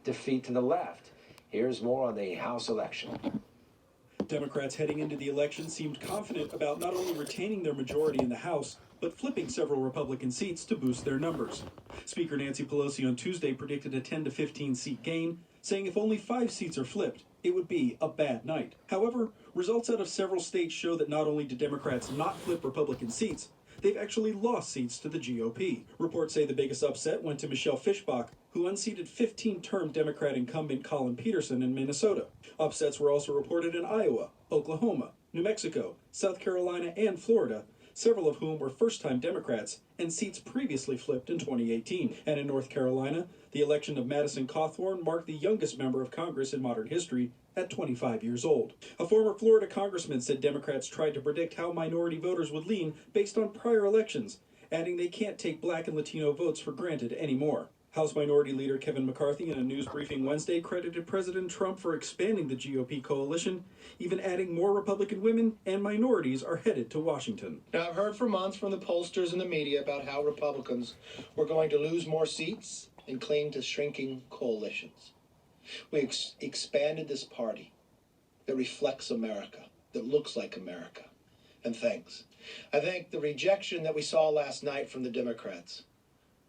defeat to the left. Here's more on the House election. Democrats heading into the election seemed confident about not only retaining their majority in the House, but flipping several Republican seats to boost their numbers. Speaker Nancy Pelosi on Tuesday predicted a 10 to 15 seat gain, saying if only 5 seats are flipped, it would be a bad night. However, results out of several states show that not only did Democrats not flip Republican seats, they've actually lost seats to the GOP. Reports say the biggest upset went to Michelle Fischbach, who unseated 15-term Democrat incumbent Collin Peterson in Minnesota. Upsets were also reported in Iowa, Oklahoma, New Mexico, South Carolina, and Florida, several of whom were first-time Democrats and seats previously flipped in 2018. And in North Carolina, the election of Madison Cawthorn marked the youngest member of Congress in modern history at 25 years old. A former Florida congressman said Democrats tried to predict how minority voters would lean based on prior elections, adding they can't take Black and Latino votes for granted anymore. House Minority Leader Kevin McCarthy in a news briefing Wednesday credited President Trump for expanding the GOP coalition, even adding more Republican women and minorities are headed to Washington. Now, I've heard for months from the pollsters and the media about how Republicans were going to lose more seats and cling to shrinking coalitions. We expanded this party that reflects America, that looks like America. And thanks. I think the rejection that we saw last night from the Democrats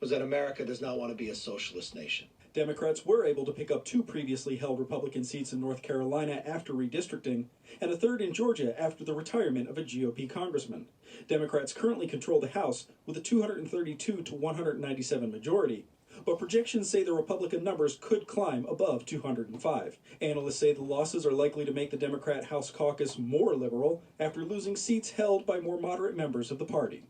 was that America does not want to be a socialist nation. Democrats were able to pick up 2 previously held Republican seats in North Carolina after redistricting, and a 3rd in Georgia after the retirement of a GOP congressman. Democrats currently control the House with a 232 to 197 majority, but projections say the Republican numbers could climb above 205. Analysts say the losses are likely to make the Democrat House caucus more liberal after losing seats held by more moderate members of the party.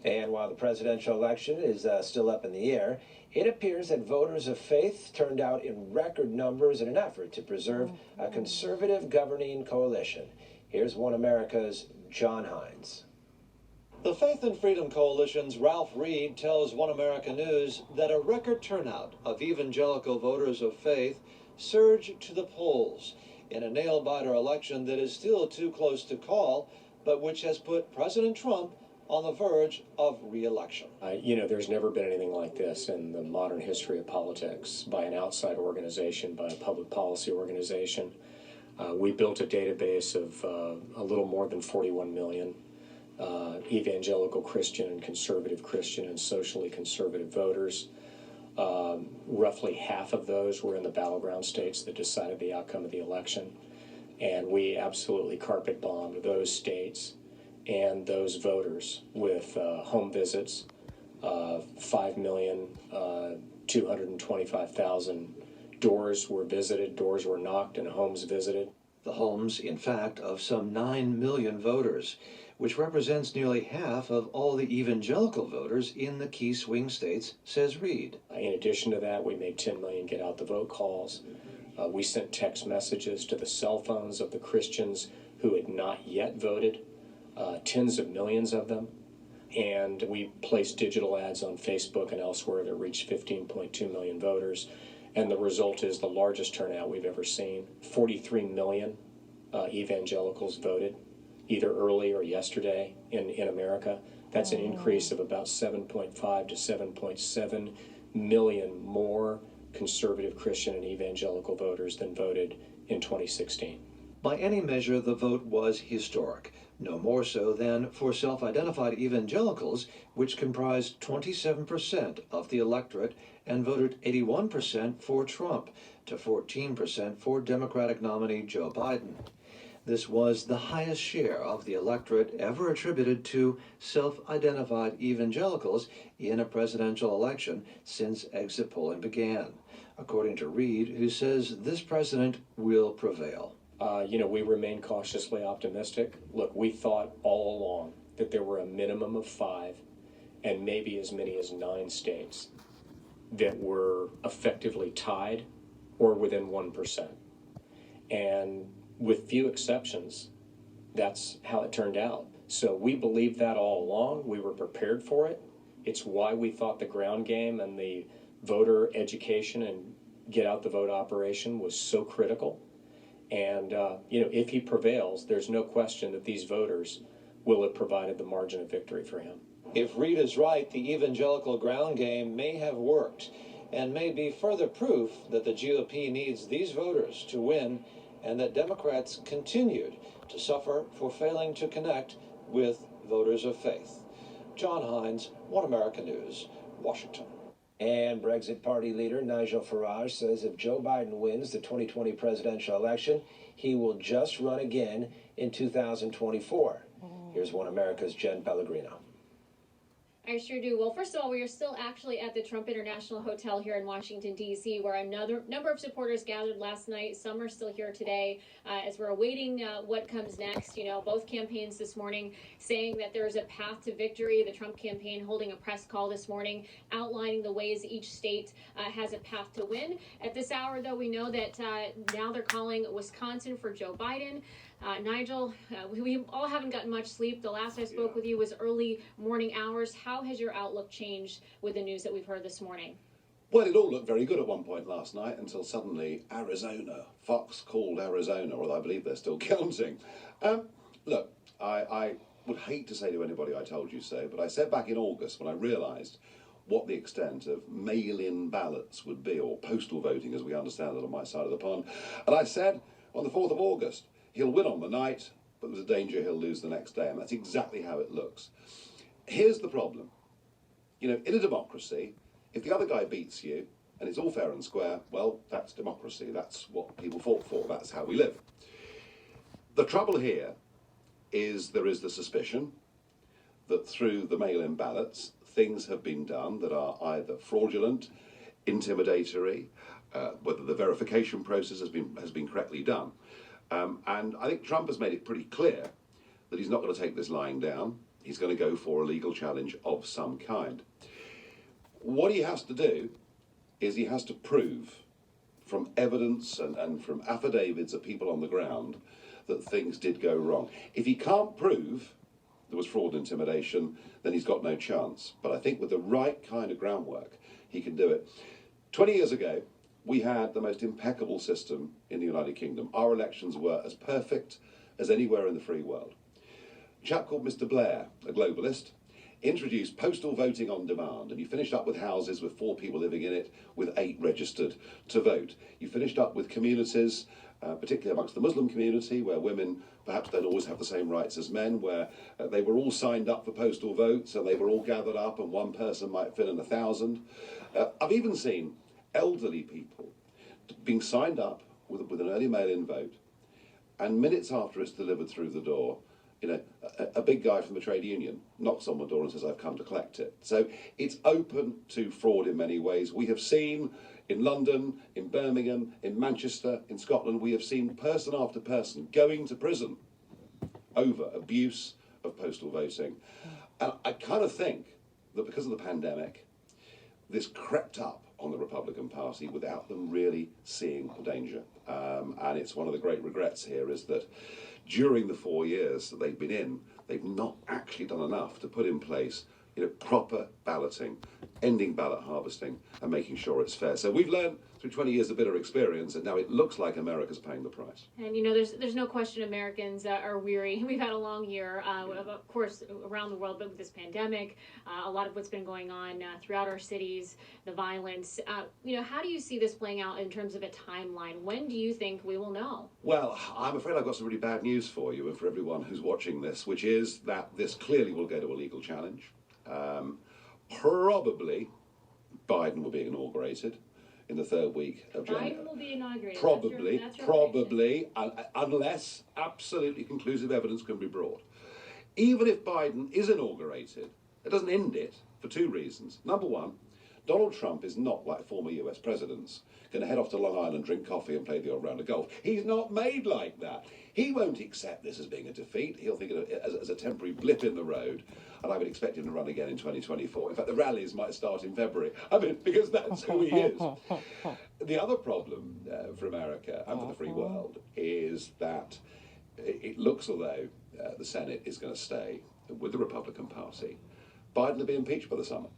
And while the presidential election is still up in the air, it appears that voters of faith turned out in record numbers in an effort to preserve a conservative governing coalition. Here's One America's John Hines. The Faith and Freedom Coalition's Ralph Reed tells One America News that a record turnout of evangelical voters of faith surged to the polls in a nail-biter election that is still too close to call, but which has put President Trump on the verge of re-election. There's never been anything like this in the modern history of politics by an outside organization, by a public policy organization. We built a database of a little more than 41 million evangelical Christian and conservative Christian and socially conservative voters. Roughly half of those were in the battleground states that decided the outcome of the election. And we absolutely carpet bombed those states and those voters with home visits, 5,225,000 doors were visited, doors were knocked, and homes visited. The homes, in fact, of some 9 million voters, which represents nearly half of all the evangelical voters in the key swing states, says Reed. In addition to that, we made 10 million get out the vote calls. We sent text messages to the cell phones of the Christians who had not yet voted. Tens of millions of them, and we placed digital ads on Facebook and elsewhere that reached 15.2 million voters, and the result is the largest turnout we've ever seen. 43 million evangelicals voted, either early or yesterday in America. That's an increase of about 7.5 to 7.7 million more conservative Christian and evangelical voters than voted in 2016. By any measure, the vote was historic. No more so than for self-identified evangelicals, which comprised 27% of the electorate and voted 81% for Trump to 14% for Democratic nominee Joe Biden. This was the highest share of the electorate ever attributed to self-identified evangelicals in a presidential election since exit polling began, according to Reed, who says this president will prevail. We remain cautiously optimistic. Look, we thought all along that there were a minimum of 5 and maybe as many as 9 states that were effectively tied or within 1%. And with few exceptions, that's how it turned out. So we believed that all along. We were prepared for it. It's why we thought the ground game and the voter education and get out the vote operation was so critical. And, if he prevails, there's no question that these voters will have provided the margin of victory for him. If Reed is right, the evangelical ground game may have worked. and may be further proof that the GOP needs these voters to win and that Democrats continued to suffer for failing to connect with voters of faith. John Hines, One America News, Washington. And Brexit Party leader Nigel Farage says if Joe Biden wins the 2020 presidential election, he will just run again in 2024. Here's One America's Jen Pellegrino. I sure do. Well, first of all, we are still actually at the Trump International Hotel here in Washington, D.C., where another number of supporters gathered last night. Some are still here today as we're awaiting what comes next. You know, both campaigns this morning saying that there is a path to victory. The Trump campaign holding a press call this morning outlining the ways each state has a path to win. At this hour, though, we know that now they're calling Wisconsin for Joe Biden. Nigel, we all haven't gotten much sleep. The last I spoke with you was early morning hours. How has your outlook changed with the news that we've heard this morning? Well, it all looked very good at one point last night until suddenly Arizona, Fox called Arizona, although I believe they're still counting. Look, I would hate to say to anybody I told you so, but I said back in August when I realised what the extent of mail-in ballots would be, or postal voting as we understand it on my side of the pond, and I said on the 4th of August, he'll win on the night, but there's a danger he'll lose the next day, and that's exactly how it looks. Here's the problem. You know, in a democracy, if the other guy beats you, and it's all fair and square, well, that's democracy. That's what people fought for. That's how we live. The trouble here is there is the suspicion that through the mail-in ballots, things have been done that are either fraudulent, intimidatory, whether the verification process has been correctly done. And I think Trump has made it pretty clear that he's not going to take this lying down. He's going to go for a legal challenge of some kind. What he has to do is he has to prove from evidence and from affidavits of people on the ground that things did go wrong. If he can't prove there was fraud and intimidation, then he's got no chance. But I think with the right kind of groundwork, he can do it. 20 years ago, we had the most impeccable system in the United Kingdom. Our elections were as perfect as anywhere in the free world. A chap called Mr. Blair, a globalist, introduced postal voting on demand, and you finished up with houses with 4 people living in it, with 8 registered to vote. You finished up with communities, particularly amongst the Muslim community, where women perhaps don't always have the same rights as men, where they were all signed up for postal votes, and they were all gathered up, and one person might fill in 1,000. I've even seen elderly people being signed up with an early mail-in vote, and minutes after it's delivered through the door, you know, a big guy from the trade union knocks on the door and says, "I've come to collect it." So it's open to fraud in many ways. We have seen in London, in Birmingham, in Manchester, in Scotland, we have seen person after person going to prison over abuse of postal voting. And I kind of think that because of the pandemic, this crept up on the Republican Party without them really seeing the danger. And it's one of the great regrets here is that during the 4 years that they've been in, they've not actually done enough to put in place, you know, proper balloting, ending ballot harvesting, and making sure it's fair. So we've learned through 20 years of bitter experience, and now it looks like America's paying the price. And, you know, there's no question Americans are weary. We've had a long year, of course, around the world, but with this pandemic, a lot of what's been going on throughout our cities, the violence. You know, how do you see this playing out in terms of a timeline? When do you think we will know? Well, I'm afraid I've got some really bad news for you and for everyone who's watching this, which is that this clearly will go to a legal challenge. Probably Biden will be inaugurated in the 3rd week of January. Biden will be inaugurated. Probably, that's your probably, unless absolutely conclusive evidence can be brought. Even if Biden is inaugurated, it doesn't end it for 2 reasons. Number one, Donald Trump is not like former US presidents, going to head off to Long Island, drink coffee and play the odd round of golf. He's not made like that. He won't accept this as being a defeat. He'll think of it as a temporary blip in the road, and I would expect him to run again in 2024. In fact, the rallies might start in February. I mean, because that's who he is. The other problem for America and for the free world is that it looks as though the Senate is going to stay with the Republican Party. Biden will be impeached by the summer.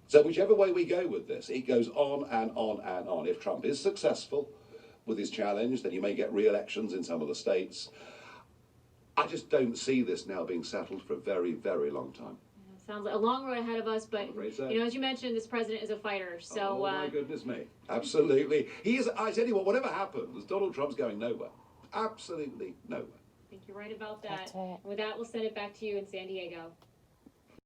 So whichever way we go with this, it goes on and on and on. If Trump is successful with his challenge, then you may get re-elections in some of the states. I just don't see this now being settled for a very, very long time. Sounds like a long road ahead of us, but I'm afraid so. you know, as you mentioned, this president is a fighter. So oh my goodness me. Absolutely. He is, I tell you what, whatever happens, Donald Trump's going nowhere. Absolutely nowhere. I think you're right about that. That's right. And with that, we'll send it back to you in San Diego.